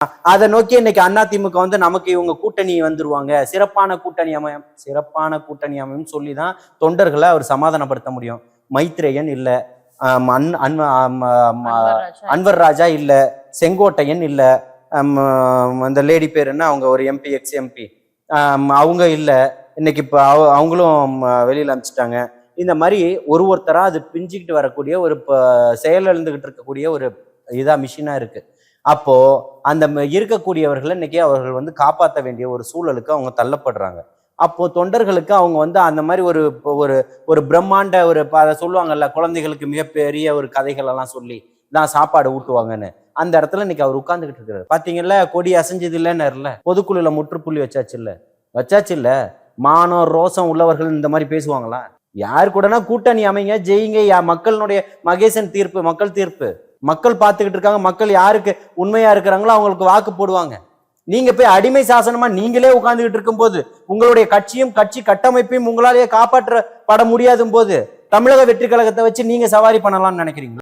அதை நோக்கி இன்னைக்கு அதிமுக வந்து நமக்கு இவங்க கூட்டணி வந்துருவாங்க, சிறப்பான கூட்டணி அமையும், சிறப்பான கூட்டணி அமையும் சொல்லிதான் தொண்டர்களை அவர் சமாதானப்படுத்த முடியும். மைத்ரேயன் இல்ல, அன்வர் ராஜா இல்ல, செங்கோட்டையன் இல்ல, அந்த லேடி பேர் என்ன, அவங்க ஒரு எம்பி, எக்ஸ் எம்பி, அவங்க இல்ல, இன்னைக்கு இப்ப அவங்களும் வெளியில அனுப்பிச்சிட்டாங்க. இந்த மாதிரி ஒருத்தரா அது பிஞ்சுக்கிட்டு வரக்கூடிய ஒரு செயலிழந்துகிட்டு இருக்கக்கூடிய ஒரு இதா மிஷினா இருக்கு. அப்போ அந்த இருக்கக்கூடியவர்கள் இன்னைக்கு அவர்கள் வந்து காப்பாற்ற வேண்டிய ஒரு சூழலுக்கு அவங்க தள்ளப்படுறாங்க. அப்போ தொண்டர்களுக்கு அவங்க வந்து அந்த மாதிரி ஒரு ஒரு ஒரு பிரம்மாண்ட ஒரு அதை சொல்லுவாங்கல்ல, குழந்தைகளுக்கு மிகப்பெரிய ஒரு கதைகள் எல்லாம் சொல்லி தான் சாப்பாடு ஊட்டுவாங்கன்னு, அந்த இடத்துல இன்னைக்கு அவர் உட்கார்ந்துகிட்டு இருக்காரு. பாத்தீங்கல்ல, கொடி அசைஞ்சது இல்லைன்னு பொதுக்குழுல முற்றுப்புள்ளி வச்சாச்சு இல்ல. மானம் ரோசம் உள்ளவர்கள் இந்த மாதிரி பேசுவாங்களா? யாரு கூடனா கூட்டணி அமைங்க, ஜெயிங்க. மக்களுடைய மகேசன் தீர்ப்பு, மக்கள் தீர்ப்பு. மக்கள் பார்த்துக்கிட்டு இருக்காங்க. மக்கள் யாருக்கு உண்மையா இருக்கிறாங்களோ அவங்களுக்கு வாக்கு போடுவாங்க. நீங்க போய் அடிமை சாசனமா நீங்களே உட்கார்ந்துகிட்டு இருக்கும் போது, உங்களுடைய கட்சியும் கட்சி கட்டமைப்பையும் உங்களாலேயே காப்பாற்றப்பட முடியாதும் போது, தமிழக வெற்றி கழகத்தை வச்சு நீங்க சவாரி பண்ணலாம்னு நினைக்கிறீங்க?